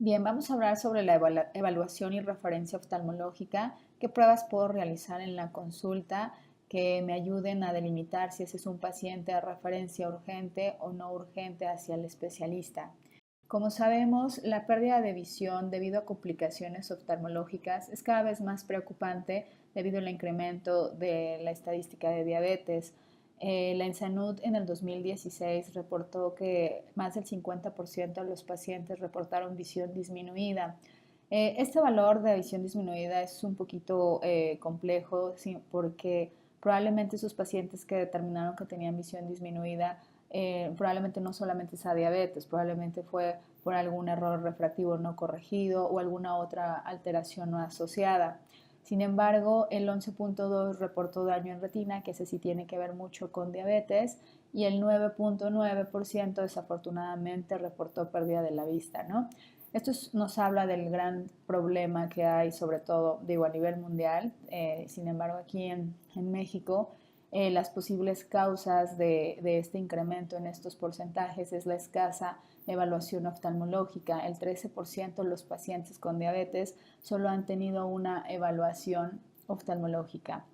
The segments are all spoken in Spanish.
Bien, vamos a hablar sobre la evaluación y referencia oftalmológica. ¿Qué pruebas puedo realizar en la consulta que me ayuden a delimitar si ese es un paciente de referencia urgente o no urgente hacia el especialista? Como sabemos, la pérdida de visión debido a complicaciones oftalmológicas es cada vez más preocupante debido al incremento de la estadística de diabetes. La INSANUD en el 2016 reportó que más del 50% de los pacientes reportaron visión disminuida. Este valor de visión disminuida es un poquito complejo, sí, porque probablemente esos pacientes que determinaron que tenían visión disminuida probablemente no solamente sea diabetes, probablemente fue por algún error refractivo no corregido o alguna otra alteración no asociada. Sin embargo, el 11.2 reportó daño en retina, que ese sí tiene que ver mucho con diabetes, y el 9.9% desafortunadamente reportó pérdida de la vista, ¿no? Esto nos habla del gran problema que hay, sobre todo, digo, a nivel mundial. Sin embargo, aquí en México, las posibles causas de este incremento en estos porcentajes es la escasa evaluación oftalmológica. El 13% de los pacientes con diabetes solo han tenido una evaluación oftalmológica.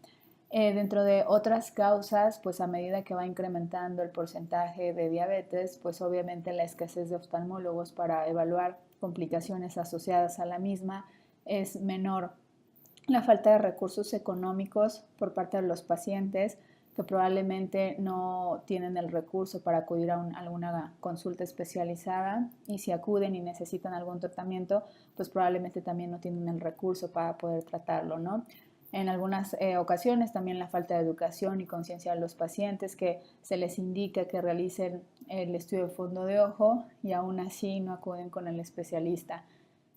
Dentro de otras causas, pues a medida que va incrementando el porcentaje de diabetes, pues obviamente la escasez de oftalmólogos para evaluar complicaciones asociadas a la misma es menor. La falta de recursos económicos por parte de los pacientes que probablemente no tienen el recurso para acudir a alguna consulta especializada, y si acuden y necesitan algún tratamiento, pues probablemente también no tienen el recurso para poder tratarlo, ¿no? En algunas ocasiones también la falta de educación y conciencia de los pacientes, que se les indica que realicen el estudio de fondo de ojo y aún así no acuden con el especialista.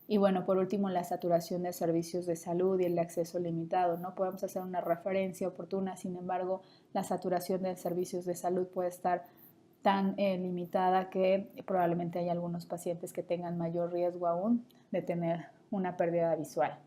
Y bueno, por último, la saturación de servicios de salud y el acceso limitado. No podemos hacer una referencia oportuna, sin embargo, la saturación de servicios de salud puede estar tan limitada que probablemente hay algunos pacientes que tengan mayor riesgo aún de tener una pérdida visual.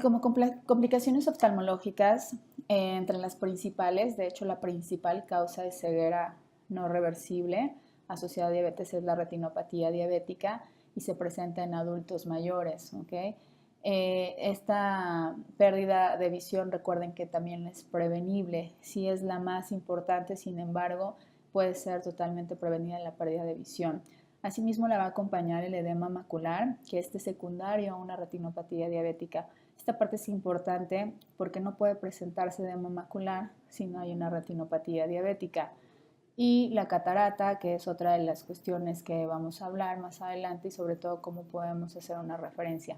Como complicaciones oftalmológicas, entre las principales, de hecho la principal causa de ceguera no reversible asociada a diabetes es la retinopatía diabética y se presenta en adultos mayores, ¿ok? Esta pérdida de visión, recuerden que también es prevenible, sí es la más importante, sin embargo, puede ser totalmente prevenida la pérdida de visión. Asimismo, la va a acompañar el edema macular, que es secundario a una retinopatía diabética. Esta parte es importante porque no puede presentarse edema macular si no hay una retinopatía diabética. Y la catarata, que es otra de las cuestiones que vamos a hablar más adelante, y sobre todo cómo podemos hacer una referencia.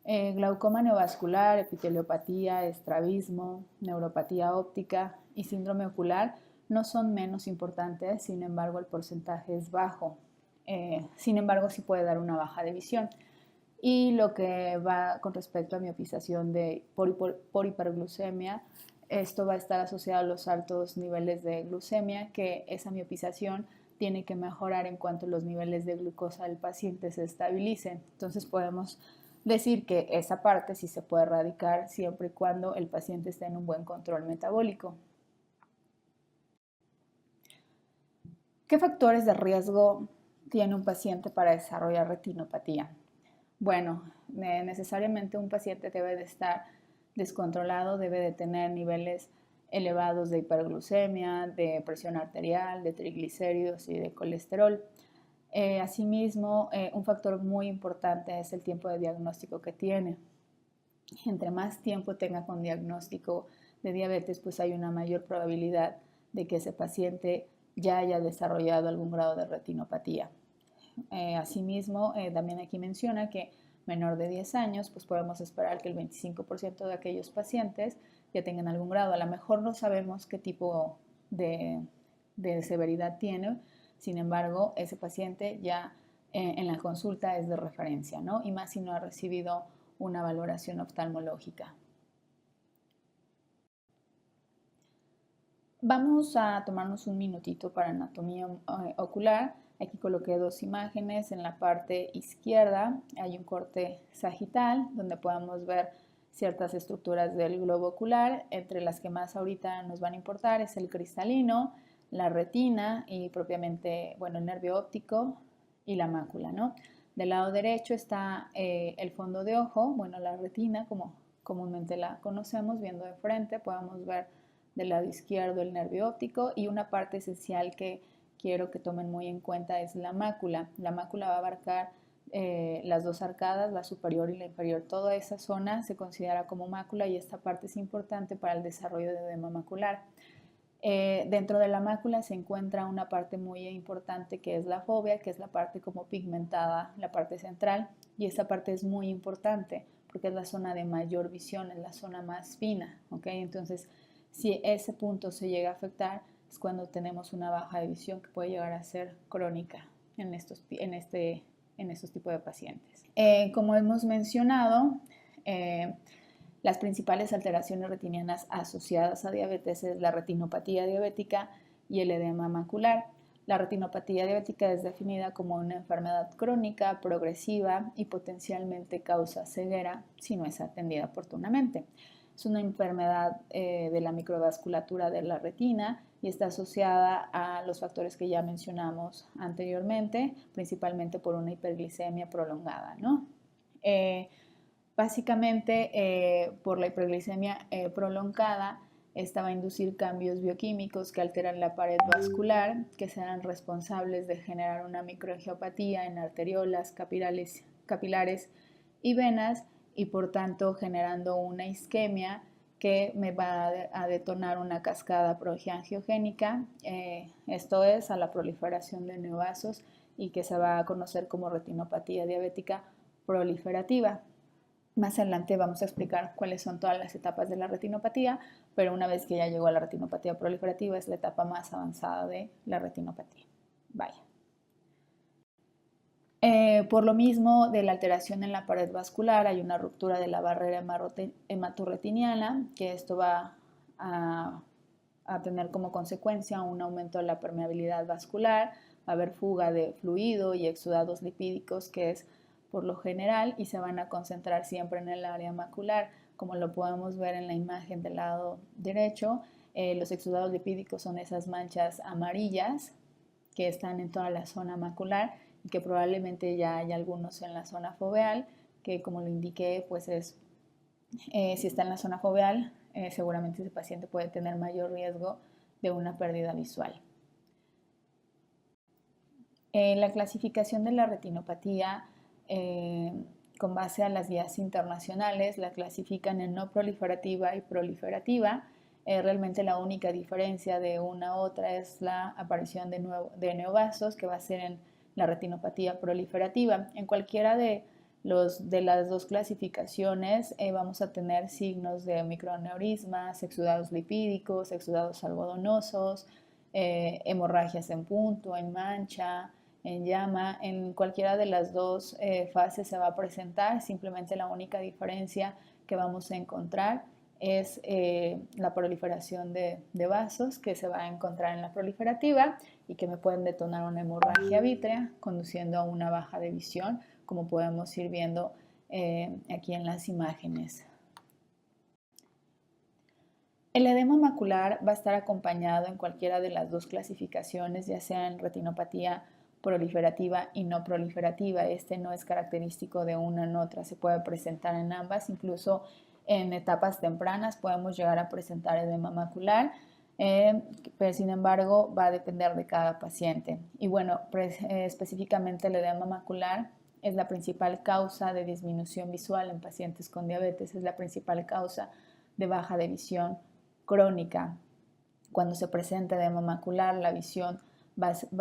Glaucoma neovascular, epiteliopatía, estrabismo, neuropatía óptica y síndrome ocular no son menos importantes, sin embargo el porcentaje es bajo. Sin embargo, sí puede dar una baja de visión. Y lo que va con respecto a miopización por hiperglucemia, esto va a estar asociado a los altos niveles de glucemia, que esa miopización tiene que mejorar en cuanto los niveles de glucosa del paciente se estabilicen. Entonces podemos decir que esa parte sí se puede erradicar siempre y cuando el paciente esté en un buen control metabólico. ¿Qué factores de riesgo tiene un paciente para desarrollar retinopatía? Bueno, necesariamente un paciente debe de estar descontrolado, debe de tener niveles elevados de hiperglucemia, de presión arterial, de triglicéridos y de colesterol. Asimismo, un factor muy importante es el tiempo de diagnóstico que tiene. Entre más tiempo tenga con diagnóstico de diabetes, pues hay una mayor probabilidad de que ese paciente ya haya desarrollado algún grado de retinopatía. Asimismo, también aquí menciona que menor de 10 años, pues podemos esperar que el 25% de aquellos pacientes ya tengan algún grado. A lo mejor no sabemos qué tipo de severidad tiene, sin embargo, ese paciente ya en la consulta es de referencia, ¿no? Y más si no ha recibido una valoración oftalmológica. Vamos a tomarnos un minutito para anatomía ocular. Aquí coloqué dos imágenes. En la parte izquierda hay un corte sagital donde podemos ver ciertas estructuras del globo ocular, entre las que más ahorita nos van a importar es el cristalino, la retina y propiamente, bueno, el nervio óptico y la mácula, ¿no? Del lado derecho está el fondo de ojo, bueno, la retina, como comúnmente la conocemos, viendo de frente, podemos ver del lado izquierdo el nervio óptico, y una parte esencial que quiero que tomen muy en cuenta es la mácula. La mácula va a abarcar las dos arcadas, la superior y la inferior. Toda esa zona se considera como mácula y esta parte es importante para el desarrollo de edema macular. Dentro de la mácula se encuentra una parte muy importante que es la fóvea, que es la parte como pigmentada, la parte central, y esa parte es muy importante porque es la zona de mayor visión, es la zona más fina, ¿ok? Entonces, si ese punto se llega a afectar, es cuando tenemos una baja de visión que puede llegar a ser crónica en estos tipos de pacientes. Como hemos mencionado, las principales alteraciones retinianas asociadas a diabetes es la retinopatía diabética y el edema macular. La retinopatía diabética es definida como una enfermedad crónica, progresiva y potencialmente causa ceguera si no es atendida oportunamente. Es una enfermedad de la microvasculatura de la retina y está asociada a los factores que ya mencionamos anteriormente, principalmente por una hiperglicemia prolongada, ¿no? Básicamente, por la hiperglicemia prolongada, esta va a inducir cambios bioquímicos que alteran la pared vascular, que serán responsables de generar una microangiopatía en arteriolas, capilares y venas, y por tanto generando una isquemia que me va a detonar una cascada proangiogénica, esto es, a la proliferación de neovasos, y que se va a conocer como retinopatía diabética proliferativa. Más adelante vamos a explicar cuáles son todas las etapas de la retinopatía, pero una vez que ya llegó a la retinopatía proliferativa es la etapa más avanzada de la retinopatía. Vaya. Por lo mismo de la alteración en la pared vascular, hay una ruptura de la barrera hematorretiniana, que esto va a tener como consecuencia un aumento de la permeabilidad vascular, va a haber fuga de fluido y exudados lipídicos, que es por lo general, y se van a concentrar siempre en el área macular, como lo podemos ver en la imagen del lado derecho. Los exudados lipídicos son esas manchas amarillas que están en toda la zona macular y que probablemente ya hay algunos en la zona foveal, que como lo indiqué, pues si está en la zona foveal, seguramente ese paciente puede tener mayor riesgo de una pérdida visual. La clasificación de la retinopatía, con base a las guías internacionales, la clasifican en no proliferativa y proliferativa. Realmente la única diferencia de una a otra es la aparición de neovasos, que va a ser en la retinopatía proliferativa. En cualquiera de las dos clasificaciones vamos a tener signos de microaneurismas, exudados lipídicos, exudados algodonosos, hemorragias en punto, en mancha, en llama. En cualquiera de las dos fases se va a presentar. Simplemente la única diferencia que vamos a encontrar es la proliferación de vasos, que se va a encontrar en la proliferativa y que me pueden detonar una hemorragia vítrea, conduciendo a una baja de visión, como podemos ir viendo aquí en las imágenes. El edema macular va a estar acompañado en cualquiera de las dos clasificaciones, ya sea en retinopatía proliferativa y no proliferativa. Este no es característico de una en otra, se puede presentar en ambas. Incluso en etapas tempranas podemos llegar a presentar edema macular, pero sin embargo va a depender de cada paciente. Y bueno, específicamente el edema macular es la principal causa de disminución visual en pacientes con diabetes, es la principal causa de baja de visión crónica. Cuando se presenta edema macular, la visión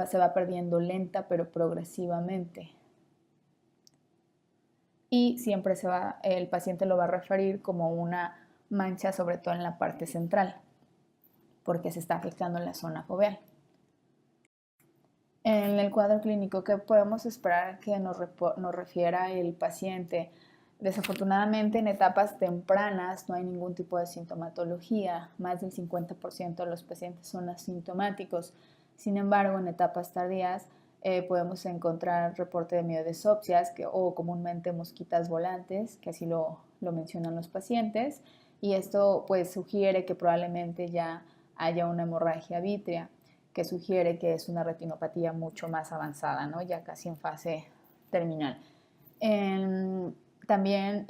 se va perdiendo lenta pero progresivamente. Y siempre el paciente lo va a referir como una mancha, sobre todo en la parte central, porque se está afectando en la zona foveal. En el cuadro clínico, ¿qué podemos esperar que nos refiera el paciente? Desafortunadamente, en etapas tempranas no hay ningún tipo de sintomatología. Más del 50% de los pacientes son asintomáticos. Sin embargo, en etapas tardías podemos encontrar reporte de miodesopsias o comúnmente mosquitas volantes, que así lo mencionan los pacientes, y esto pues sugiere que probablemente ya haya una hemorragia vítrea. que sugiere que es una retinopatía mucho más avanzada, ¿no? Ya casi en fase terminal. También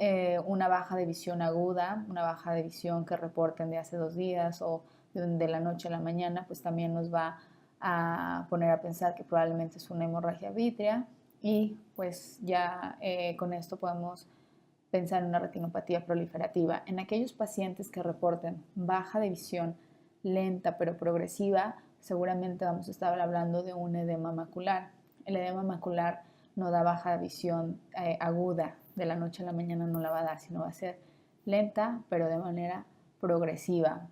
una baja de visión aguda, una baja de visión que reporten de hace 2 días o de la noche a la mañana, pues también nos va a poner a pensar que probablemente es una hemorragia vítrea y pues ya con esto podemos pensar en una retinopatía proliferativa. En aquellos pacientes que reporten baja de visión lenta pero progresiva, seguramente vamos a estar hablando de un edema macular. El edema macular no da baja visión aguda, de la noche a la mañana no la va a dar, sino va a ser lenta pero de manera progresiva.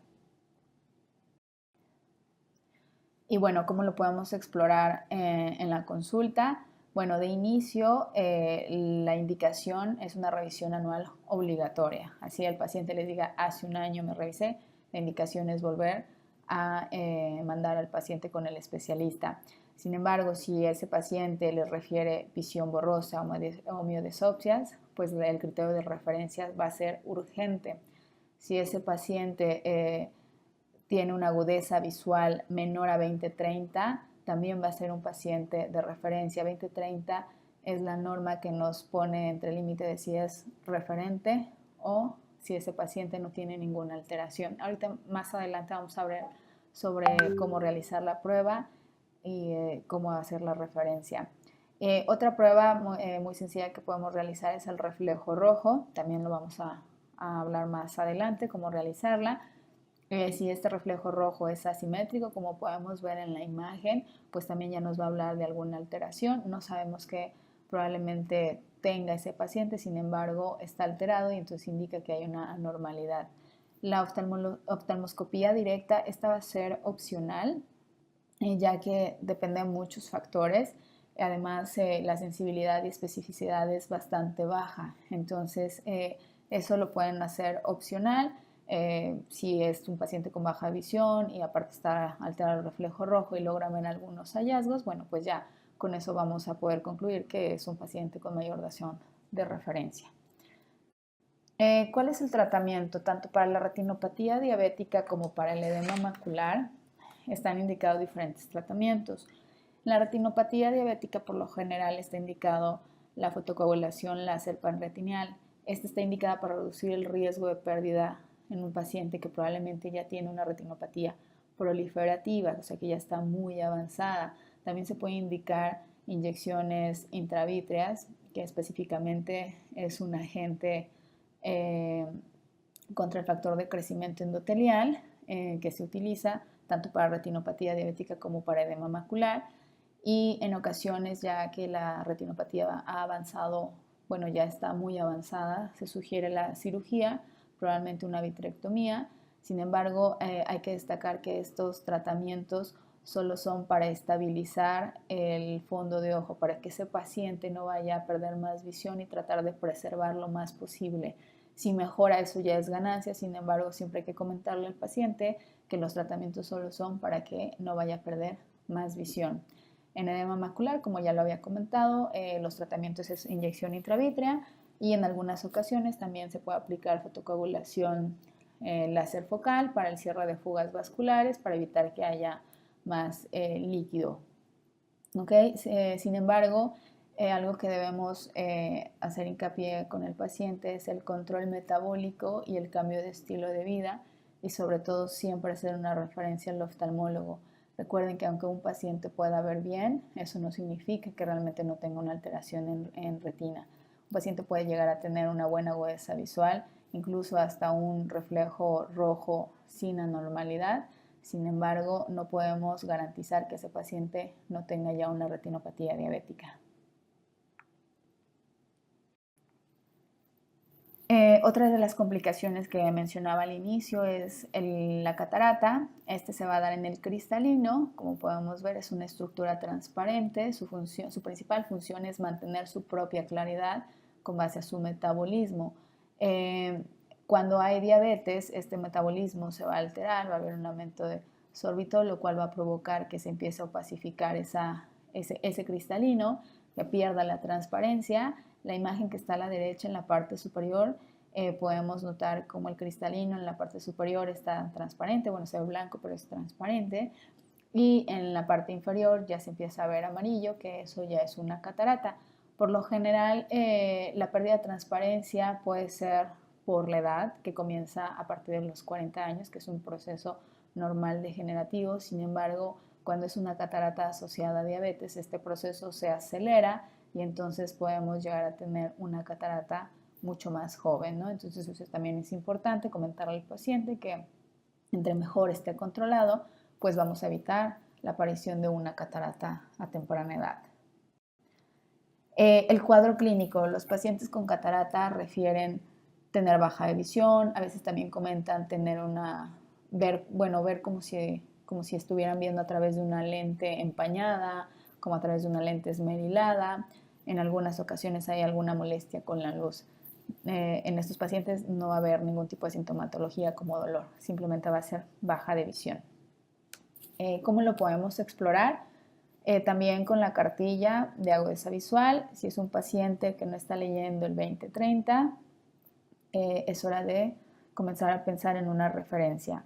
Y bueno, ¿cómo lo podemos explorar en la consulta? Bueno, de inicio, la indicación es una revisión anual obligatoria. Así el paciente les diga, hace un año me revisé, la indicación es volver a mandar al paciente con el especialista. Sin embargo, si ese paciente les refiere visión borrosa o miodesopsias, pues el criterio de referencia va a ser urgente. Si ese paciente tiene una agudeza visual menor a 20/30, también va a ser un paciente de referencia. 20/30 es la norma que nos pone entre el límite de si es referente o si ese paciente no tiene ninguna alteración. Ahorita más adelante vamos a ver sobre cómo realizar la prueba y cómo hacer la referencia. Otra prueba muy sencilla que podemos realizar es el reflejo rojo. También lo vamos a hablar más adelante, cómo realizarla. Si este reflejo rojo es asimétrico, como podemos ver en la imagen, pues también ya nos va a hablar de alguna alteración. No sabemos qué probablemente tenga ese paciente, sin embargo, está alterado y entonces indica que hay una anormalidad. La oftalmoscopía directa, esta va a ser opcional, ya que depende de muchos factores. Además, la sensibilidad y especificidad es bastante baja, entonces eso lo pueden hacer opcional. Si es un paciente con baja visión y aparte está alterado el reflejo rojo y logran ver algunos hallazgos, bueno, pues ya con eso vamos a poder concluir que es un paciente con mayor duración de referencia. ¿Cuál es el tratamiento? Tanto para la retinopatía diabética como para el edema macular están indicados diferentes tratamientos. En la retinopatía diabética por lo general está indicado la fotocoagulación láser panretinal. Esta está indicada para reducir el riesgo de pérdida en un paciente que probablemente ya tiene una retinopatía proliferativa, o sea que ya está muy avanzada. También se puede indicar inyecciones intravítreas, que específicamente es un agente contra el factor de crecimiento endotelial que se utiliza tanto para retinopatía diabética como para edema macular, y en ocasiones ya que la retinopatía ha avanzado, bueno, ya está muy avanzada, se sugiere la cirugía, probablemente una vitrectomía. Sin embargo, hay que destacar que estos tratamientos solo son para estabilizar el fondo de ojo, para que ese paciente no vaya a perder más visión y tratar de preservar lo más posible. Si mejora, eso ya es ganancia. Sin embargo, siempre hay que comentarle al paciente que los tratamientos solo son para que no vaya a perder más visión. En edema macular, como ya lo había comentado, los tratamientos es inyección intravítrea y en algunas ocasiones también se puede aplicar fotocoagulación láser focal para el cierre de fugas vasculares para evitar que haya más líquido. ¿Okay? Sin embargo, algo que debemos hacer hincapié con el paciente es el control metabólico y el cambio de estilo de vida, y sobre todo siempre hacer una referencia al oftalmólogo. Recuerden que aunque un paciente pueda ver bien, eso no significa que realmente no tenga una alteración en retina. Un paciente puede llegar a tener una buena agudeza visual, incluso hasta un reflejo rojo sin anormalidad. Sin embargo, no podemos garantizar que ese paciente no tenga ya una retinopatía diabética. Otra de las complicaciones que mencionaba al inicio es la catarata. Este se va a dar en el cristalino. Como podemos ver, es una estructura transparente. Su principal función es mantener su propia claridad con base a su metabolismo. Cuando hay diabetes, este metabolismo se va a alterar, va a haber un aumento de sorbitol, lo cual va a provocar que se empiece a opacificar ese cristalino, que pierda la transparencia. La imagen que está a la derecha en la parte superior, podemos notar como el cristalino en la parte superior está transparente, bueno, se ve blanco, pero es transparente. y en la parte inferior ya se empieza a ver amarillo, que eso ya es una catarata. Por lo general, la pérdida de transparencia puede ser por la edad, que comienza a partir de los 40 años, que es un proceso normal degenerativo. Sin embargo, cuando es una catarata asociada a diabetes, este proceso se acelera y entonces podemos llegar a tener una catarata mucho más joven, ¿no? Entonces eso también es importante comentarle al paciente que entre mejor esté controlado, pues vamos a evitar la aparición de una catarata a temprana edad. El cuadro clínico, los pacientes con catarata refieren tener baja de visión, a veces también comentan tener ver como si estuvieran viendo a través de una lente empañada, como a través de una lente esmerilada. En algunas ocasiones hay alguna molestia con la luz. En estos pacientes no va a haber ningún tipo de sintomatología como dolor, simplemente va a ser baja de visión. ¿Cómo lo podemos explorar? También con la cartilla de agudeza visual, si es un paciente que no está leyendo el 20/30, es hora de comenzar a pensar en una referencia.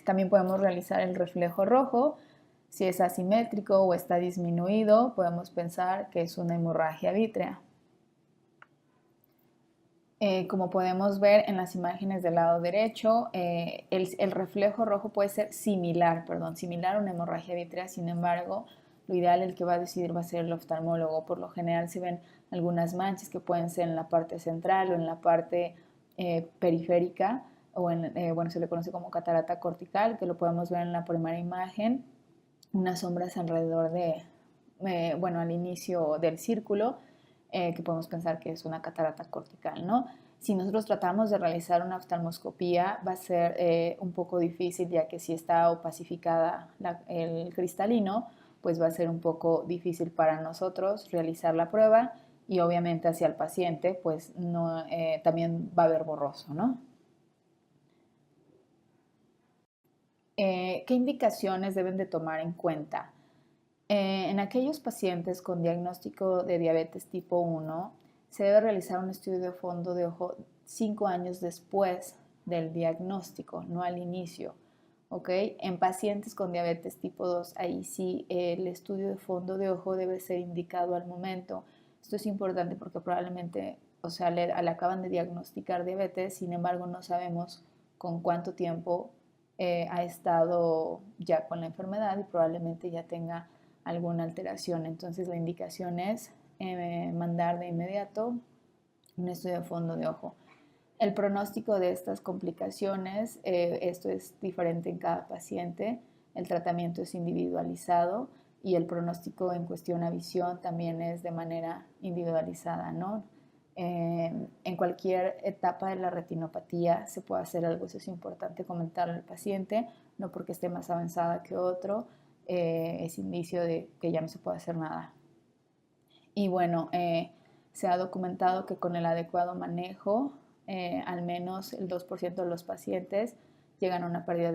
También podemos realizar el reflejo rojo. Si es asimétrico o está disminuido, podemos pensar que es una hemorragia vítrea. Como podemos ver en las imágenes del lado derecho, el reflejo rojo puede ser similar a una hemorragia vítrea. Sin embargo, lo ideal, el que va a decidir va a ser el oftalmólogo. Por lo general se ven algunas manchas que pueden ser en la parte central o en la parte periférica, o se le conoce como catarata cortical, que lo podemos ver en la primera imagen, unas sombras alrededor al inicio del círculo, que podemos pensar que es una catarata cortical, ¿no? Si nosotros tratamos de realizar una oftalmoscopía, va a ser un poco difícil, ya que si está opacificada el cristalino, pues va a ser un poco difícil para nosotros realizar la prueba, y obviamente hacia el paciente, pues no, también va a haber borroso, ¿no? ¿Qué indicaciones deben de tomar en cuenta? En aquellos pacientes con diagnóstico de diabetes tipo 1, se debe realizar un estudio de fondo de ojo 5 años después del diagnóstico, no al inicio. ¿Ok? En pacientes con diabetes tipo 2, ahí sí el estudio de fondo de ojo debe ser indicado al momento. Esto es importante porque probablemente, o sea, le acaban de diagnosticar diabetes, sin embargo no sabemos con cuánto tiempo ha estado ya con la enfermedad y probablemente ya tenga alguna alteración. Entonces la indicación es mandar de inmediato un estudio de fondo de ojo. El pronóstico de estas complicaciones, esto es diferente en cada paciente, el tratamiento es individualizado y el pronóstico en cuestión a visión también es de manera individualizada, ¿no? En cualquier etapa de la retinopatía se puede hacer algo, eso es importante comentarlo al paciente, no porque esté más avanzada que otro, es indicio de que ya no se puede hacer nada. Y bueno, se ha documentado que con el adecuado manejo, al menos el 2% de los pacientes llegan a una pérdida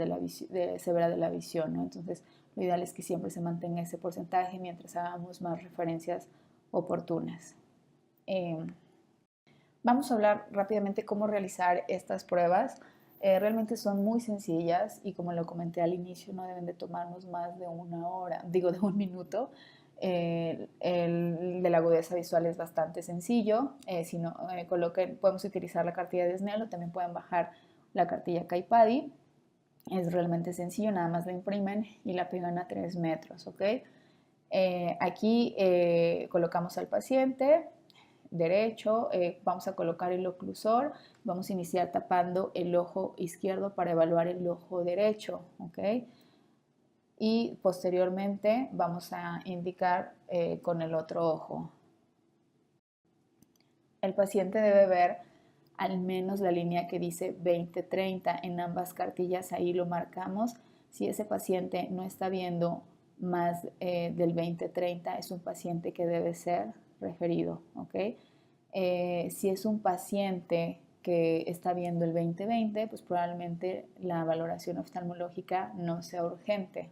severa de la visión, ¿no? Entonces, lo ideal es que siempre se mantenga ese porcentaje mientras hagamos más referencias oportunas. Vamos a hablar rápidamente cómo realizar estas pruebas. Realmente son muy sencillas y, como lo comenté al inicio, no deben de tomarnos más de una hora, digo de un minuto. El de la agudeza visual es bastante sencillo. Si no, podemos utilizar la cartilla de Snell o también pueden bajar la cartilla Caipadi. Es realmente sencillo, nada más la imprimen y la pegan a 3 metros, ¿ok? Aquí colocamos al paciente derecho, vamos a colocar el oclusor, vamos a iniciar tapando el ojo izquierdo para evaluar el ojo derecho, ¿ok? Y posteriormente vamos a indicar con el otro ojo. El paciente debe ver al menos la línea que dice 20/30 en ambas cartillas, ahí lo marcamos. Si ese paciente no está viendo más del 20/30, es un paciente que debe ser referido, ¿ok? Si es un paciente que está viendo el 20/20, pues probablemente la valoración oftalmológica no sea urgente.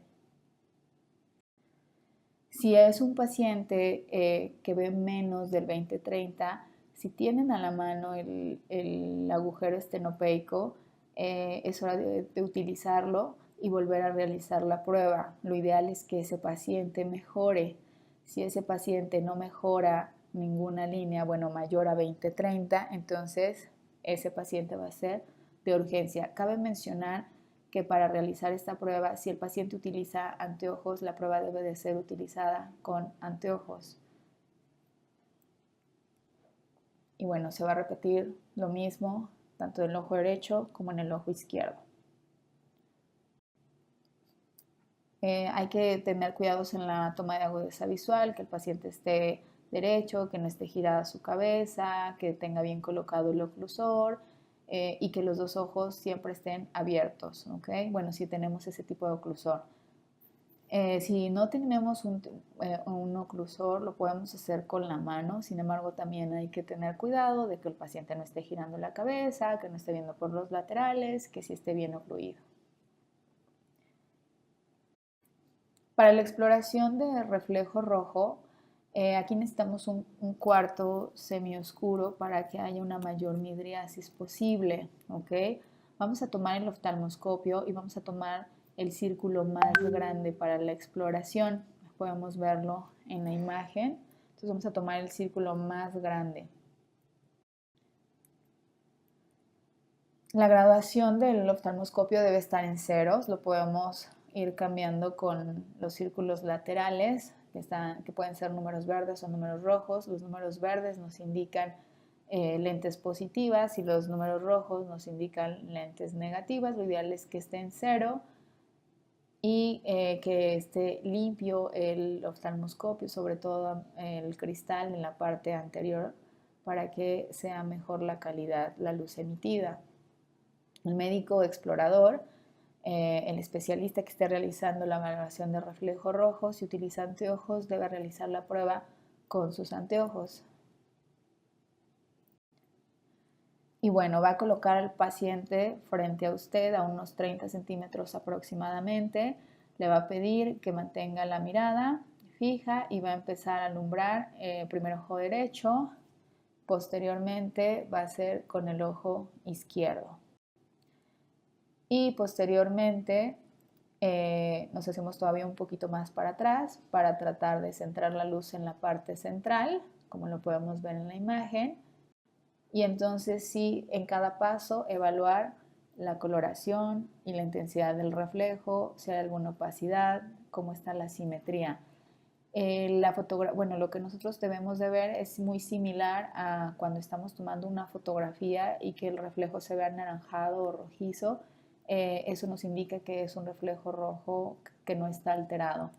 Si es un paciente que ve menos del 20/30, si tienen a la mano el agujero estenopeico, es hora de utilizarlo y volver a realizar la prueba. Lo ideal es que ese paciente mejore. Si ese paciente no mejora ninguna línea, bueno, mayor a 20-30, entonces ese paciente va a ser de urgencia. Cabe mencionar que para realizar esta prueba, si el paciente utiliza anteojos, la prueba debe de ser utilizada con anteojos. Y bueno, se va a repetir lo mismo tanto en el ojo derecho como en el ojo izquierdo. Hay que tener cuidados en la toma de agudeza visual, que el paciente esté derecho, que no esté girada su cabeza, que tenga bien colocado el oclusor y que los dos ojos siempre estén abiertos, ¿ok? Bueno, si tenemos ese tipo de oclusor. Si no tenemos un oclusor, lo podemos hacer con la mano, sin embargo también hay que tener cuidado de que el paciente no esté girando la cabeza, que no esté viendo por los laterales, que sí esté bien ocluido. Para la exploración de reflejo rojo, aquí necesitamos un cuarto semioscuro para que haya una mayor midriasis posible, ¿ok? Vamos a tomar el oftalmoscopio y vamos a tomar el círculo más grande para la exploración. Podemos verlo en la imagen. Entonces vamos a tomar el círculo más grande. La graduación del oftalmoscopio debe estar en ceros. Lo podemos ir cambiando con los círculos laterales, que pueden ser números verdes o números rojos. Los números verdes nos indican lentes positivas y los números rojos nos indican lentes negativas. Lo ideal es que esté en cero y que esté limpio el oftalmoscopio, sobre todo el cristal en la parte anterior, para que sea mejor la calidad, la luz emitida. El médico explorador, el especialista que esté realizando la valoración de reflejo rojo, si utiliza anteojos, debe realizar la prueba con sus anteojos. Y bueno, va a colocar al paciente frente a usted a unos 30 centímetros aproximadamente. Le va a pedir que mantenga la mirada fija y va a empezar a alumbrar primero ojo derecho, posteriormente va a ser con el ojo izquierdo. Y posteriormente nos hacemos todavía un poquito más para atrás para tratar de centrar la luz en la parte central, como lo podemos ver en la imagen. Y entonces sí, en cada paso evaluar la coloración y la intensidad del reflejo, si hay alguna opacidad, cómo está la simetría. Bueno, lo que nosotros debemos de ver es muy similar a cuando estamos tomando una fotografía y que el reflejo se ve anaranjado o rojizo. Eso nos indica que es un reflejo rojo que no está alterado.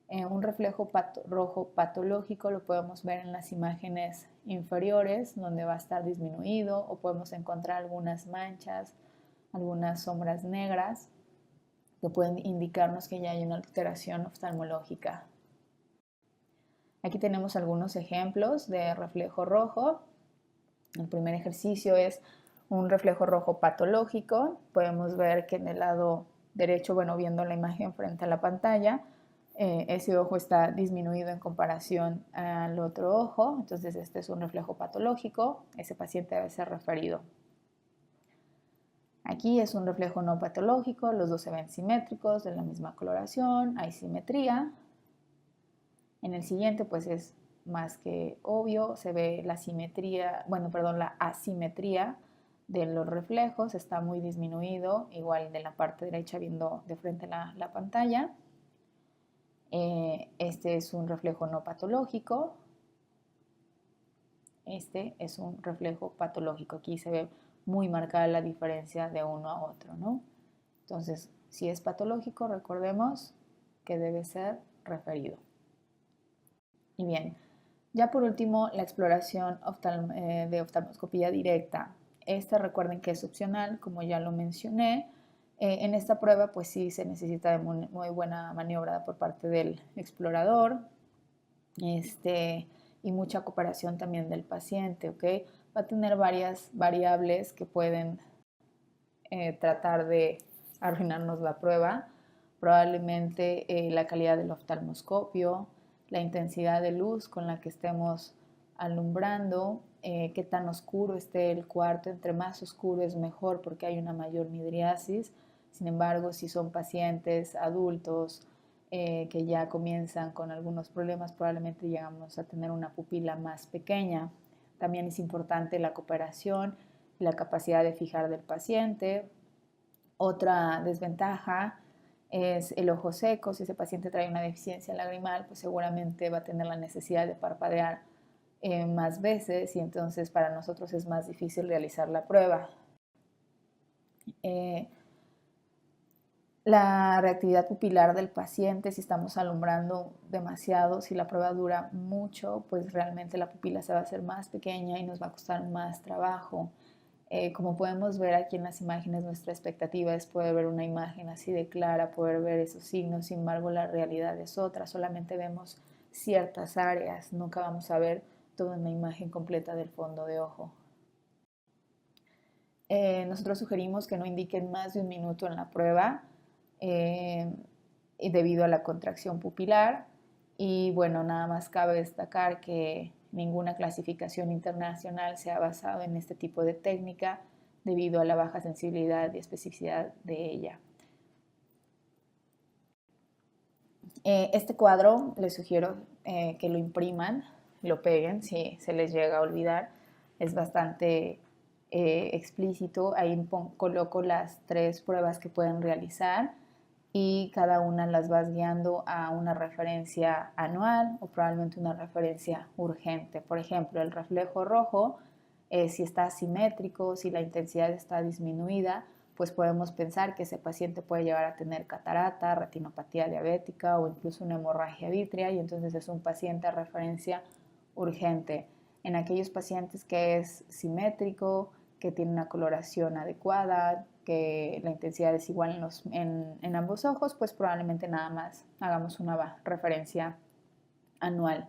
Un reflejo rojo patológico lo podemos ver en las imágenes inferiores, donde va a estar disminuido, o podemos encontrar algunas manchas, algunas sombras negras que pueden indicarnos que ya hay una alteración oftalmológica. Aquí tenemos algunos ejemplos de reflejo rojo. El primer ejercicio es un reflejo rojo patológico. Podemos ver que en el lado derecho, bueno, viendo la imagen frente a la pantalla, ese ojo está disminuido en comparación al otro ojo. Entonces este es un reflejo patológico. Ese paciente debe ser referido. Aquí es un reflejo no patológico. Los dos se ven simétricos, de la misma coloración. Hay simetría. En el siguiente pues es más que obvio, se ve la simetría, la asimetría de los reflejos, está muy disminuido, igual de la parte derecha viendo de frente la pantalla. Este es un reflejo no patológico. Este es un reflejo patológico. Aquí se ve muy marcada la diferencia de uno a otro, ¿no? Entonces, si es patológico, recordemos que debe ser referido. Y bien, ya por último, la exploración de oftalmoscopía directa. Esta recuerden que es opcional, como ya lo mencioné. En esta prueba, pues sí se necesita de muy buena maniobra por parte del explorador y mucha cooperación también del paciente, ¿ok? Va a tener varias variables que pueden tratar de arruinarnos la prueba. Probablemente la calidad del oftalmoscopio, la intensidad de luz con la que estemos alumbrando, qué tan oscuro esté el cuarto. Entre más oscuro es mejor porque hay una mayor midriasis. Sin embargo, si son pacientes adultos que ya comienzan con algunos problemas, probablemente llegamos a tener una pupila más pequeña. También es importante la cooperación y la capacidad de fijar del paciente. Otra desventaja es el ojo seco. Si ese paciente trae una deficiencia lagrimal, pues seguramente va a tener la necesidad de parpadear más veces y entonces para nosotros es más difícil realizar la prueba. La reactividad pupilar del paciente, si estamos alumbrando demasiado, si la prueba dura mucho, pues realmente la pupila se va a hacer más pequeña y nos va a costar más trabajo. Como podemos ver aquí en las imágenes, nuestra expectativa es poder ver una imagen así de clara, poder ver esos signos, sin embargo la realidad es otra, solamente vemos ciertas áreas, nunca vamos a ver toda una imagen completa del fondo de ojo. Nosotros sugerimos que no indiquen más de 1 minuto en la prueba debido a la contracción pupilar. Y bueno, nada más cabe destacar que ninguna clasificación internacional se ha basado en este tipo de técnica debido a la baja sensibilidad y especificidad de ella. Este cuadro les sugiero que lo impriman, lo peguen si se les llega a olvidar. Es bastante explícito. Ahí coloco las 3 pruebas que pueden realizar y cada una las vas guiando a una referencia anual o probablemente una referencia urgente. Por ejemplo, el reflejo rojo, si está asimétrico, si la intensidad está disminuida, pues podemos pensar que ese paciente puede llegar a tener catarata, retinopatía diabética o incluso una hemorragia vítrea y entonces es un paciente a referencia urgente. En aquellos pacientes que es simétrico, que tiene una coloración adecuada, que la intensidad es igual en ambos ojos, pues probablemente nada más hagamos una referencia anual.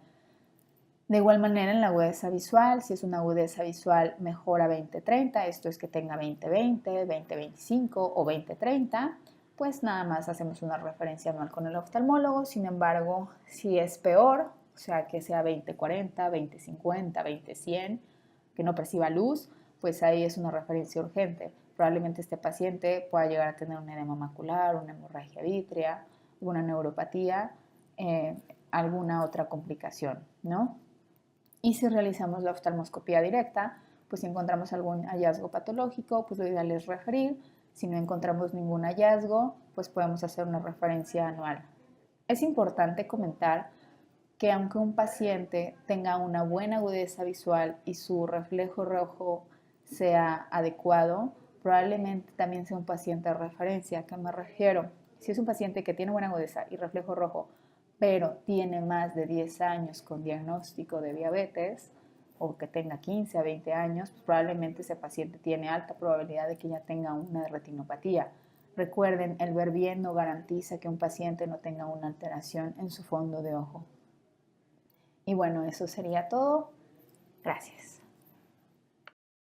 De igual manera, en la agudeza visual, si es una agudeza visual mejor a 20/30, esto es que tenga 20/20, 20/25 o 20/30, pues nada más hacemos una referencia anual con el oftalmólogo. Sin embargo, si es peor, o sea que sea 20/40, 20/50, 20/100, que no perciba luz, pues ahí es una referencia urgente. Probablemente este paciente pueda llegar a tener un edema macular, una hemorragia vítrea, una neuropatía, alguna otra complicación, ¿no? Y si realizamos la oftalmoscopía directa, pues si encontramos algún hallazgo patológico, pues lo ideal es referir. Si no encontramos ningún hallazgo, pues podemos hacer una referencia anual. Es importante comentar que aunque un paciente tenga una buena agudeza visual y su reflejo rojo sea adecuado, probablemente también sea un paciente de referencia. ¿A qué me refiero? Si es un paciente que tiene buena agudeza y reflejo rojo, pero tiene más de 10 años con diagnóstico de diabetes, o que tenga 15 a 20 años, pues probablemente ese paciente tiene alta probabilidad de que ya tenga una retinopatía. Recuerden, el ver bien no garantiza que un paciente no tenga una alteración en su fondo de ojo. Y bueno, eso sería todo. Gracias.